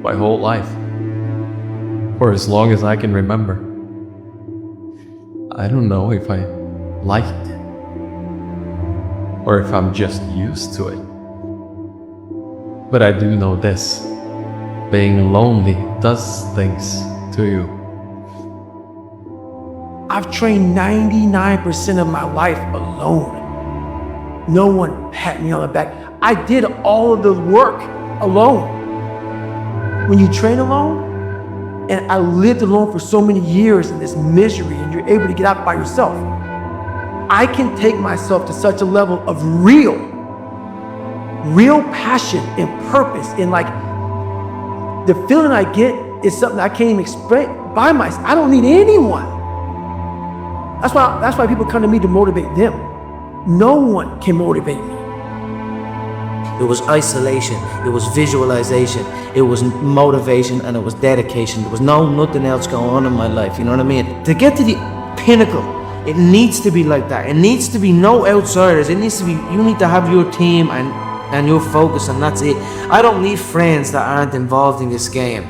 my whole life. For as long as I can remember. I don't know if I like it. Or if I'm just used to it. But I do know this. Being lonely does things to you. I've trained 99% of my life alone. No one pat me on the back. I did all of the work alone. When you train alone, and I lived alone for so many years in this misery, and you're able to get out by yourself, I can take myself to such a level of real passion and purpose. And like, the feeling I get is something I can't even explain by myself. I don't need anyone. That's why people come to me to motivate them. No one can motivate me. It was isolation, it was visualization, it was motivation, and it was dedication. There was nothing else going on in my life, you know what I mean? To get to the pinnacle, it needs to be like that. It needs to be no outsiders. It needs to be, you need to have your team and your focus, and that's it. I don't need friends that aren't involved in this game.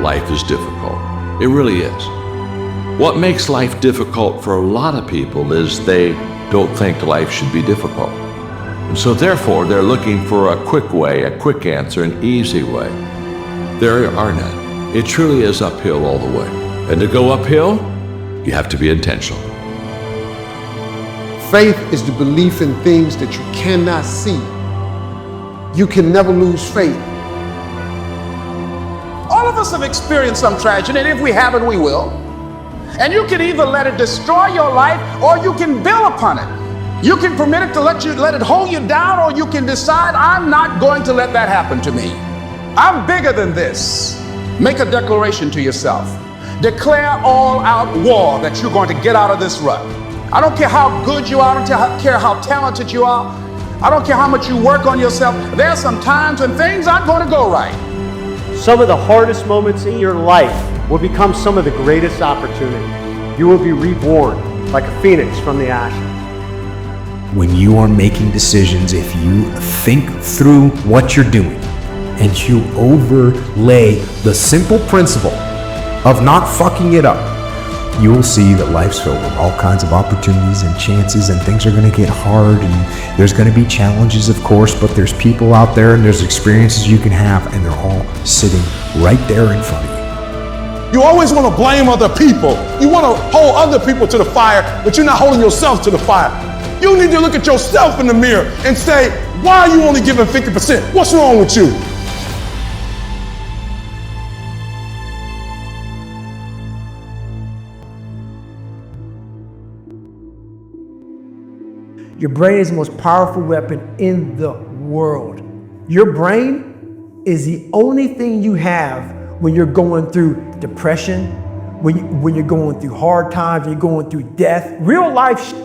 Life is difficult. It really is. What makes life difficult for a lot of people is they don't think life should be difficult. And so therefore, they're looking for a quick way, a quick answer, an easy way. There are none. It truly is uphill all the way. And to go uphill, you have to be intentional. Faith is the belief in things that you cannot see. You can never lose faith. All of us have experienced some tragedy, and if we haven't, we will. And you can either let it destroy your life, or you can build upon it. You can permit it to let it hold you down, or you can decide, I'm not going to let that happen to me. I'm bigger than this. Make a declaration to yourself. Declare all out war that you're going to get out of this rut. I don't care how good you are, I don't care how talented you are. I don't care how much you work on yourself. There are some times when things aren't going to go right. Some of the hardest moments in your life will become some of the greatest opportunities. You will be reborn like a phoenix from the ashes. When you are making decisions, if you think through what you're doing and you overlay the simple principle of not fucking it up, you will see that life's filled with all kinds of opportunities and chances, and things are going to get hard, and there's going to be challenges, of course, but there's people out there and there's experiences you can have, and they're all sitting right there in front of you. You always want to blame other people. You want to hold other people to the fire, but you're not holding yourself to the fire. You need to look at yourself in the mirror and say, why are you only giving 50%? What's wrong with you? Your brain is the most powerful weapon in the world. Your brain is the only thing you have when you're going through depression, when you're going through hard times, when you're going through death, real life shit.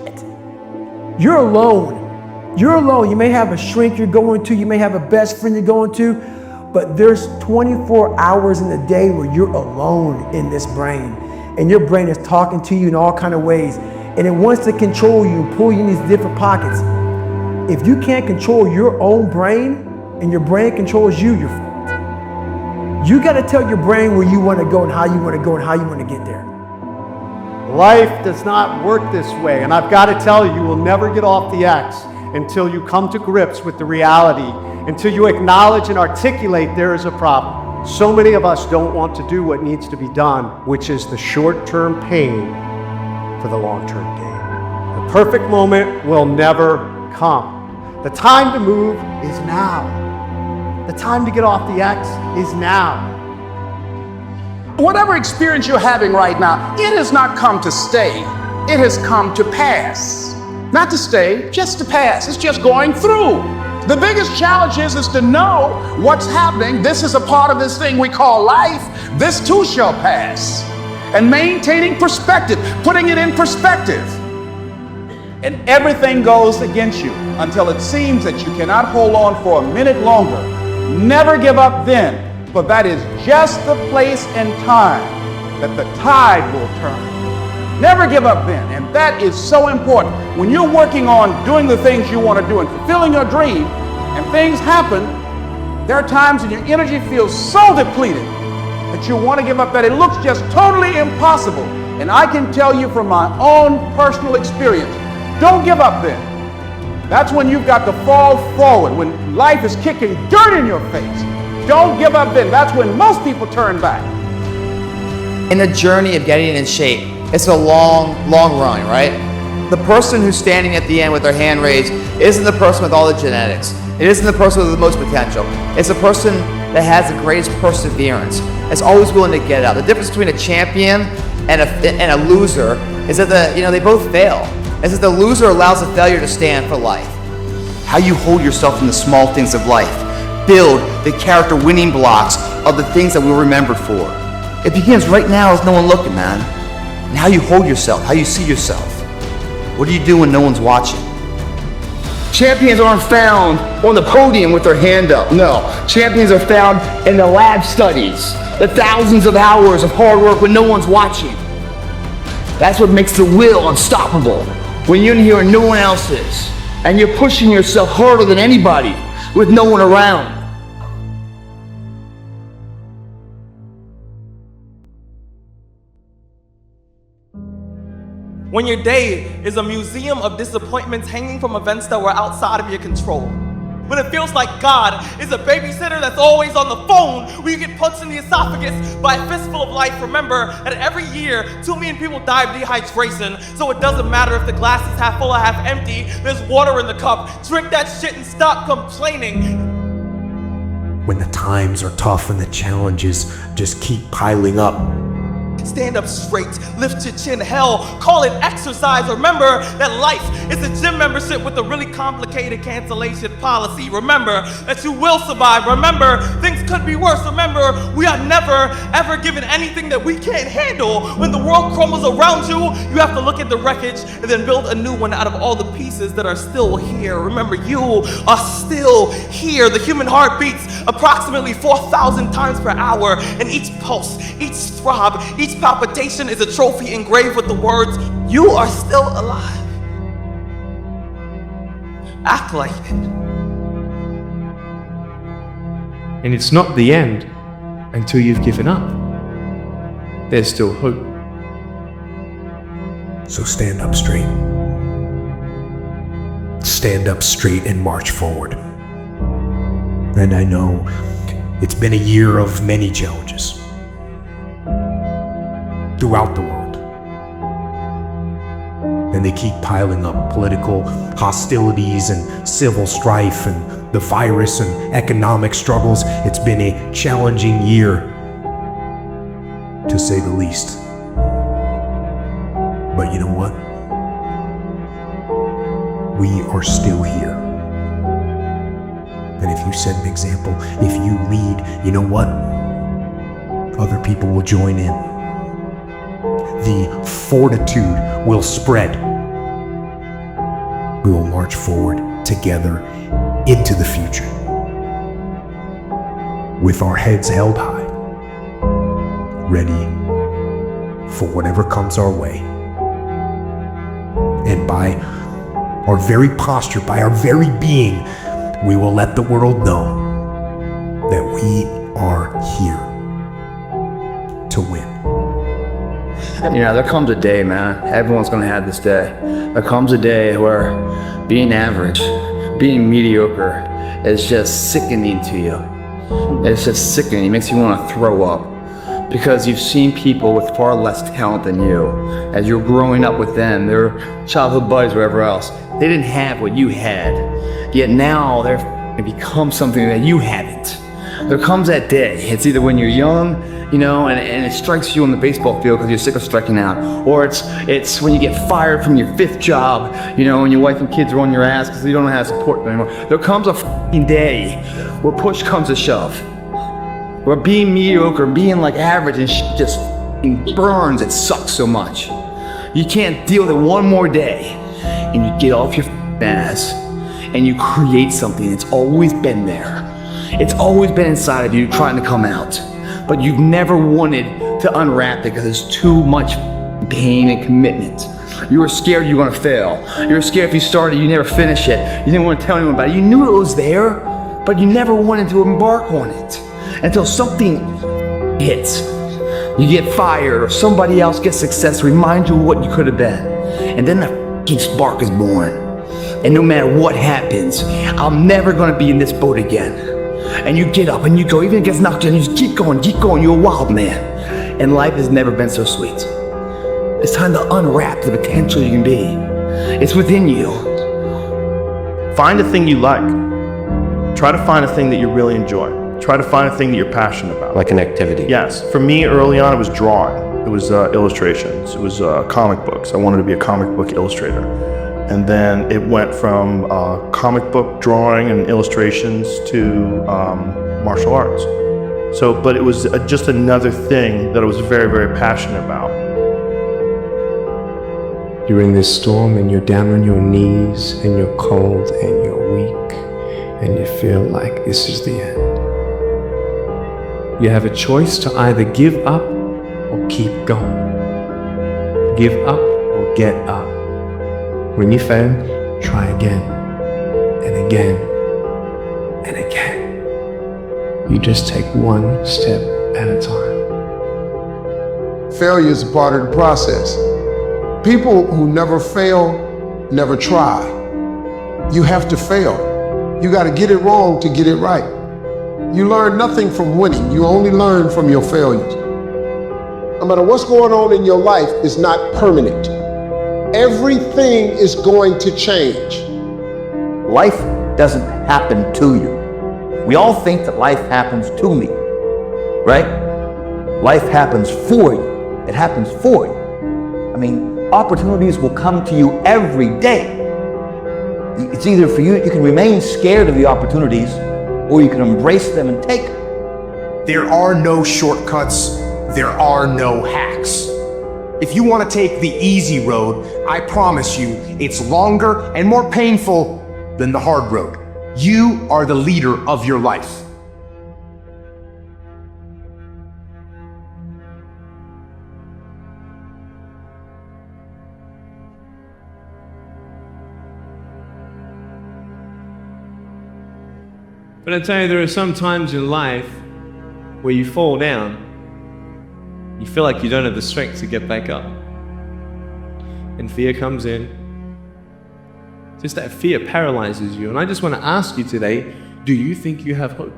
You're alone. You're alone. You may have a shrink you're going to, you may have a best friend you're going to, but there's 24 hours in the day where you're alone in this brain. And your brain is talking to you in all kinds of ways. And it wants to control you and pull you in these different pockets. If you can't control your own brain and your brain controls you, you're fucked. You gotta tell your brain where you wanna go and how you wanna go and how you wanna get there. Life does not work this way, and I've got to tell you, you will never get off the X until you come to grips with the reality, until you acknowledge and articulate there is a problem. So many of us don't want to do what needs to be done, which is the short-term pain for the long-term gain. The perfect moment will never come. The time to move is now. The time to get off the X is now. Whatever experience you're having right now, it has not come to stay. It has come to pass. Not to stay, just to pass. It's just going through. The biggest challenge is to know what's happening. This is a part of this thing we call life. This too shall pass. And maintaining perspective, putting it in perspective. And everything goes against you until it seems that you cannot hold on for a minute longer. Never give up then. For that is just the place and time that the tide will turn. Never give up then, and that is so important. When you're working on doing the things you want to do and fulfilling your dream, and things happen, There are times when your energy feels so depleted that you want to give up, that it looks just totally impossible. And I can tell you from my own personal experience, don't give up then. That's when you've got to fall forward, when life is kicking dirt in your face. Don't give up then. That's when most people turn back. In the journey of getting in shape, it's a long run, right? The person who's standing at the end with their hand raised isn't the person with all the genetics. It isn't the person with the most potential. It's the person that has the greatest perseverance. It's always willing to get out. The difference between a champion and a loser is that they both fail. It's that the loser allows the failure to stand for life. How you hold yourself in the small things of life. Build the character winning blocks of the things that we're remembered for. It begins right now with no one looking, man. And how you hold yourself, how you see yourself. What do you do when no one's watching? Champions aren't found on the podium with their hand up. No, champions are found in the lab studies, the thousands of hours of hard work when no one's watching. That's what makes the will unstoppable. When you're in here and no one else is, and you're pushing yourself harder than anybody with no one around. When your day is a museum of disappointments hanging from events that were outside of your control. When it feels like God is a babysitter that's always on the phone, when you get punched in the esophagus by a fistful of life, remember that every year 2 million people die of dehydration, so it doesn't matter if the glass is half full or half empty, there's water in the cup. Drink that shit and stop complaining. When the times are tough and the challenges just keep piling up, Stand up straight, lift your chin, hell, call it exercise. Remember that life is a gym membership with a really complicated cancellation policy. Remember that you will survive. Remember, things could be worse. Remember, we are never, ever given anything that we can't handle. When the world crumbles around you, you have to look at the wreckage and then build a new one out of all the pieces that are still here. Remember, you are still here. The human heart beats approximately 4,000 times per hour, and each pulse, each throb, each palpitation is a trophy engraved with the words, "You are still alive." Act like it. And it's not the end until you've given up. There's still hope. so stand up straight. Stand up straight and march forward. And I know it's been a year of many challenges throughout the world. And they keep piling up: political hostilities and civil strife and the virus and economic struggles. It's been a challenging year, to say the least. But you know what? We are still here. And if you set an example, if you lead, you know what? Other people will join in. The fortitude will spread. We will march forward together into the future with our heads held high, ready for whatever comes our way. And by our very posture, by our very being, we will let the world know that we are here to win. You know, there comes a day, man, everyone's gonna have this day. There comes a day where being average, being mediocre is just sickening to you. It's just sickening, it makes you wanna throw up. Because you've seen people with far less talent than you. As you're growing up with them, their childhood buddies, whatever else, they didn't have what you had. Yet now they've become something that you haven't. There comes that day, it's either when you're young, you know, and it strikes you on the baseball field because you're sick of striking out, or it's when you get fired from your 5th job, you know, and your wife and kids are on your ass because you don't know how to support them anymore. There comes a f***ing day where push comes to shove, where being mediocre, being like average and just burns, it sucks so much. You can't deal with it one more day, and you get off your ass and you create something that's always been there. It's always been inside of you trying to come out, but you've never wanted to unwrap it because there's too much pain and commitment. You were scared you were gonna fail. You were scared if you started, you never finish it. You didn't want to tell anyone about it. You knew it was there, but you never wanted to embark on it until something hits. You get fired or somebody else gets success, remind you of what you could have been. And then the f***ing spark is born. And no matter what happens, I'm never gonna be in this boat again. And you get up and you go, even if it gets knocked down, you just keep going, you're a wild man. And life has never been so sweet. It's time to unwrap the potential you can be. It's within you. Find a thing you like. Try to find a thing that you really enjoy. Try to find a thing that you're passionate about. Like an activity. Yes. For me, early on, it was drawing. It was illustrations. It was comic books. I wanted to be a comic book illustrator. And then it went from comic book drawing and illustrations to martial arts. So, but it was just another thing that I was very, very passionate about. You're in this storm and you're down on your knees and you're cold and you're weak and you feel like this is the end. You have a choice to either give up or keep going. Give up or get up. When you fail, try again and again and again. You just take one step at a time. Failure is a part of the process. People who never fail, never try. You have to fail. You got to get it wrong to get it right. You learn nothing from winning. You only learn from your failures. No matter what's going on in your life, it's not permanent. Everything is going to change. Life doesn't happen to you. We all think that life happens to me, right? Life happens for you. It happens for you. I mean, opportunities will come to you every day. It's either for you, you can remain scared of the opportunities, or you can embrace them and take them. There are no shortcuts. There are no hacks. If you want to take the easy road, I promise you, it's longer and more painful than the hard road. You are the leader of your life. But I tell you, there are some times in life where you fall down, you feel like you don't have the strength to get back up. And fear comes in. Just that fear paralyzes you. And I just want to ask you today, do you think you have hope?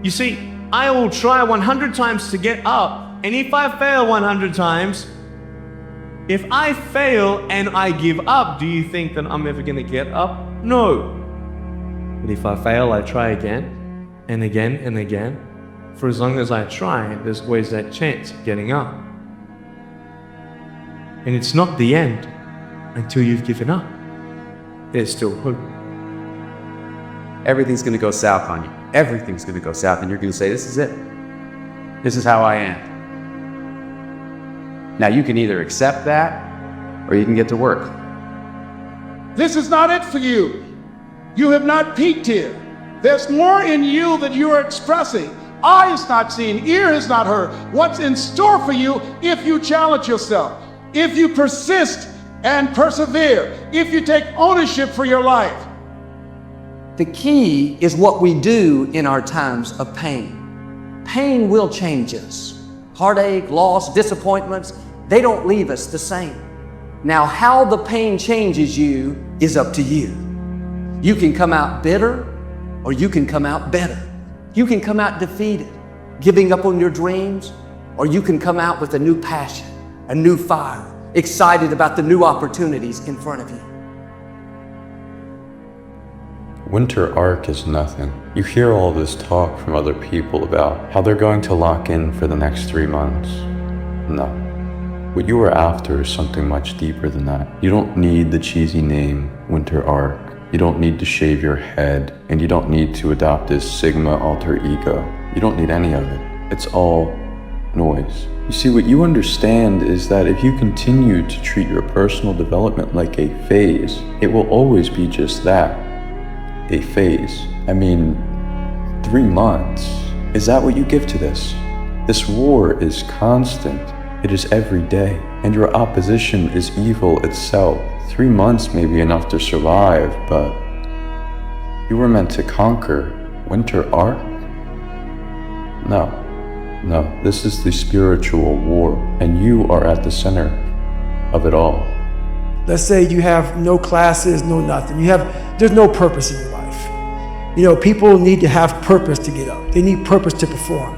You see, I will try 100 times to get up, and if I fail 100 times, if I fail and I give up, do you think that I'm ever going to get up? No. But if I fail, I try again and again and again. For as long as I try, there's always that chance of getting up. And it's not the end until you've given up. There's still hope. Everything's going to go south on you. Everything's going to go south, and you're going to say, this is it. This is how I am. Now, you can either accept that, or you can get to work. This is not it for you. You have not peaked here. There's more in you that you are expressing. Eye has not seen, ear has not heard. What's in store for you if you challenge yourself, if you persist and persevere, if you take ownership for your life. The key is what we do in our times of pain. Pain will change us. Heartache, loss, disappointments, they don't leave us the same. Now, how the pain changes you is up to you. You can come out bitter, or you can come out better. You can come out defeated, giving up on your dreams, or you can come out with a new passion, a new fire, excited about the new opportunities in front of you. Winter arc is nothing. You hear all this talk from other people about how they're going to lock in for the next 3 months. No. What you are after is something much deeper than that. You don't need the cheesy name, Winter arc. You don't need to shave your head, and you don't need to adopt this Sigma alter ego. You don't need any of it. It's all noise. You see, what you understand is that if you continue to treat your personal development like a phase, it will always be just that, a phase. I mean, 3 months. Is that what you give to this? This war is constant. It is every day, and your opposition is evil itself. 3 months may be enough to survive, but You were meant to conquer Winter Ark? No. This is the spiritual war, and you are at the center of it all. Let's say you have no classes, no nothing. There's no purpose in your life. You know, people need to have purpose to get up. They need purpose to perform.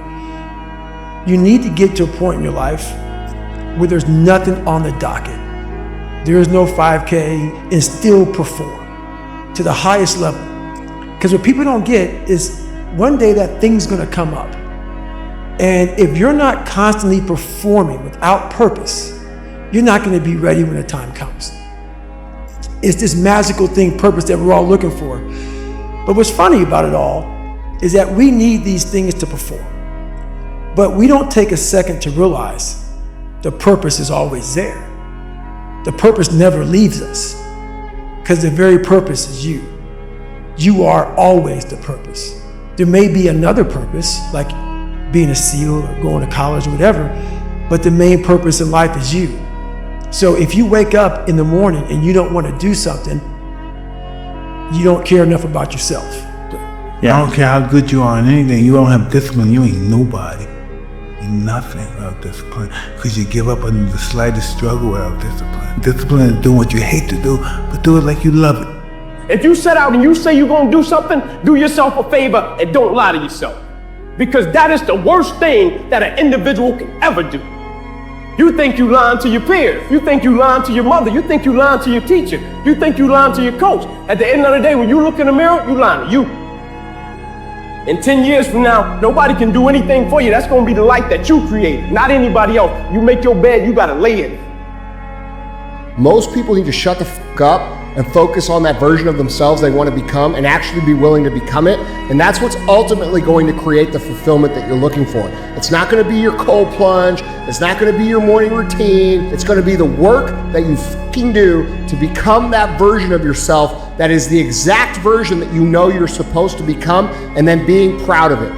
You need to get to a point in your life where there's nothing on the docket. There is no 5K, and still perform to the highest level. Because what people don't get is one day that thing's gonna come up. And if you're not constantly performing without purpose, you're not gonna be ready when the time comes. It's this magical thing, purpose, that we're all looking for. But what's funny about it all is that we need these things to perform. But we don't take a second to realize the purpose is always there. The purpose never leaves us, because the very purpose is you. You are always the purpose. There may be another purpose, like being a SEAL or going to college or whatever, but the main purpose in life is you. So if you wake up in the morning and you don't want to do something, you don't care enough about yourself. Yeah, I don't care how good you are in anything. You don't have discipline, you ain't nobody. You're nothing without discipline, because you give up under the slightest struggle without discipline. Discipline is doing what you hate to do, but do it like you love it. If you set out and you say you're gonna do something, do yourself a favor and don't lie to yourself. Because that is the worst thing that an individual can ever do. You think you lying to your peers. You think you lying to your mother. You think you lying to your teacher. You think you lying to your coach. At the end of the day, when you look in the mirror, you lying to you. In 10 years from now, nobody can do anything for you. That's gonna be the life that you created, not anybody else. You make your bed, you gotta lay in it. Most people need to shut the fuck up and focus on that version of themselves they want to become and actually be willing to become it. And that's what's ultimately going to create the fulfillment that you're looking for. It's not going to be your cold plunge. It's not going to be your morning routine. It's going to be the work that you fucking do to become that version of yourself that is the exact version that you know you're supposed to become, and then being proud of it.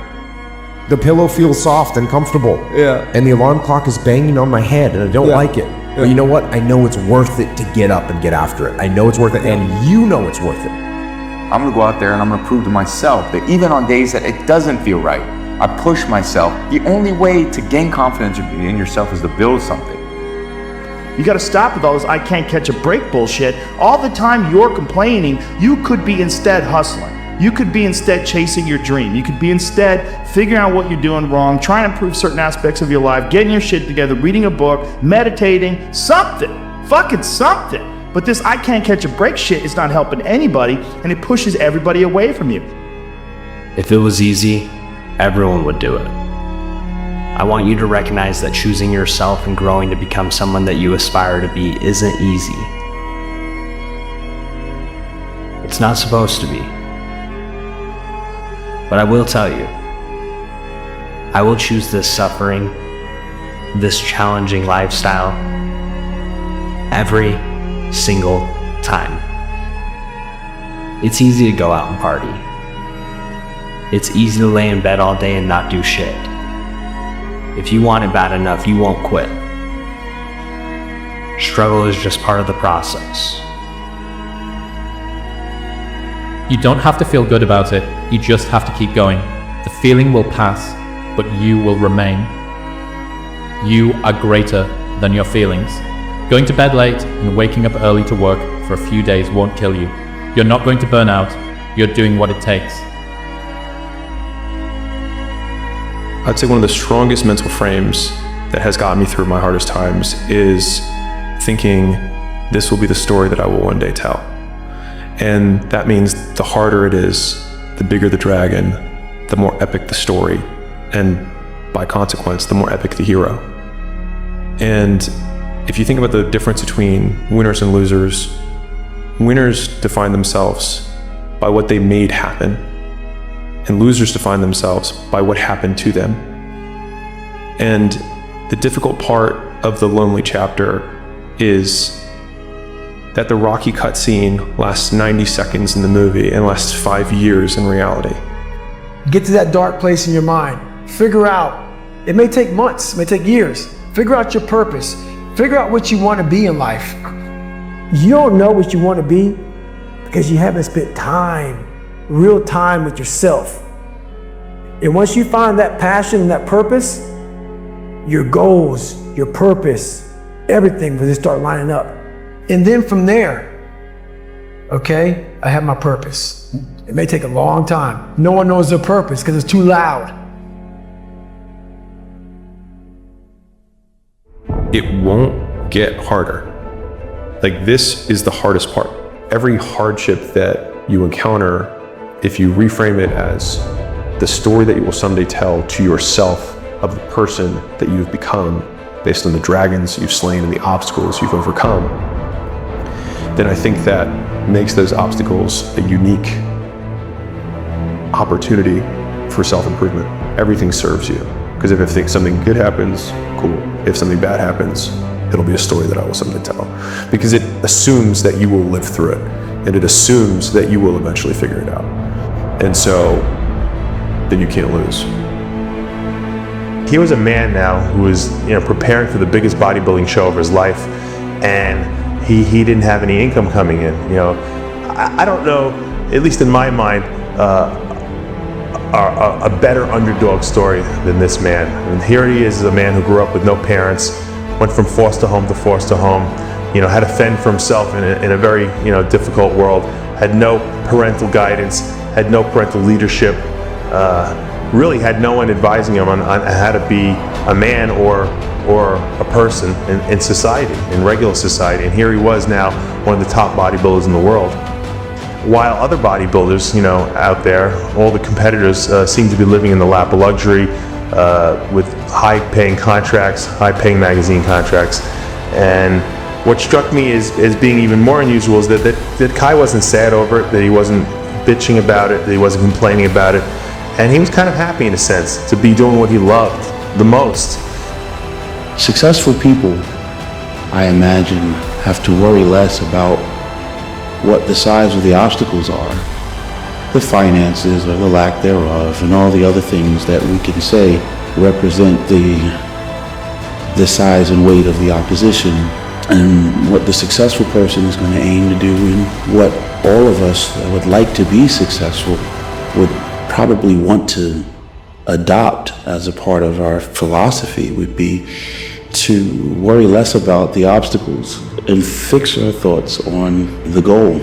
The pillow feels soft and comfortable. Yeah. And the alarm clock is banging on my head and I don't like it. But you know what? I know it's worth it to get up and get after it. I know it's worth it, and you know it's worth it. I'm gonna go out there and I'm gonna prove to myself that even on days that it doesn't feel right, I push myself. The only way to gain confidence in yourself is to build something. You gotta stop with all this I can't catch a break bullshit. All the time you're complaining, you could be instead hustling. You could be instead chasing your dream. You could be instead figuring out what you're doing wrong, trying to improve certain aspects of your life, getting your shit together, reading a book, meditating, something, fucking something. But this I can't catch a break shit is not helping anybody, and it pushes everybody away from you. If it was easy, everyone would do it. I want you to recognize that choosing yourself and growing to become someone that you aspire to be isn't easy. It's not supposed to be. But I will tell you, I will choose this suffering, this challenging lifestyle every single time. It's easy to go out and party. It's easy to lay in bed all day and not do shit. If you want it bad enough, you won't quit. Struggle is just part of the process. You don't have to feel good about it, you just have to keep going. The feeling will pass, but you will remain. You are greater than your feelings. Going to bed late and waking up early to work for a few days won't kill you. You're not going to burn out, you're doing what it takes. I'd say one of the strongest mental frames that has gotten me through my hardest times is thinking this will be the story that I will one day tell. And that means the harder it is, the bigger the dragon, the more epic the story, and by consequence, the more epic the hero. And if you think about the difference between winners and losers, winners define themselves by what they made happen, and losers define themselves by what happened to them. And the difficult part of the lonely chapter is that the Rocky cutscene lasts 90 seconds in the movie and lasts 5 years in reality. Get to that dark place in your mind. Figure out, it may take months, it may take years. Figure out your purpose. Figure out what you want to be in life. You don't know what you want to be because you haven't spent time real time with yourself. And once you find that passion and that purpose, your goals, your purpose, everything will just start lining up. And then from there, okay, I have my purpose. It may take a long time. No one knows their purpose because it's too loud. It won't get harder. Like, this is the hardest part. Every hardship that you encounter, if you reframe it as the story that you will someday tell to yourself of the person that you've become based on the dragons you've slain and the obstacles you've overcome, then I think that makes those obstacles a unique opportunity for self-improvement. Everything serves you. Because if something good happens, cool. If something bad happens, it'll be a story that I will someday tell. Because it assumes that you will live through it. And it assumes that you will eventually figure it out. And so, then you can't lose. He was a man now who was, preparing for the biggest bodybuilding show of his life, and he didn't have any income coming in. I don't know, at least in my mind, a better underdog story than this man. And here he is, a man who grew up with no parents, went from foster home to foster home, had to fend for himself in a very, difficult world, had no parental guidance, had no parental leadership, really had no one advising him on how to be a man or a person in society, in regular society. And here he was now, one of the top bodybuilders in the world. While other bodybuilders, out there, all the competitors seem to be living in the lap of luxury with high-paying contracts, high-paying magazine contracts. And what struck me as being even more unusual is that Kai wasn't sad over it, that he wasn't bitching about it, that he wasn't complaining about it. And he was kind of happy, in a sense, to be doing what he loved the most. Successful people, I imagine, have to worry less about what the size of the obstacles are, the finances or the lack thereof, and all the other things that we can say represent the size and weight of the opposition. And what the successful person is going to aim to do, and what all of us that would like to be successful would probably want to adopt as a part of our philosophy, would be to worry less about the obstacles and fix our thoughts on the goal.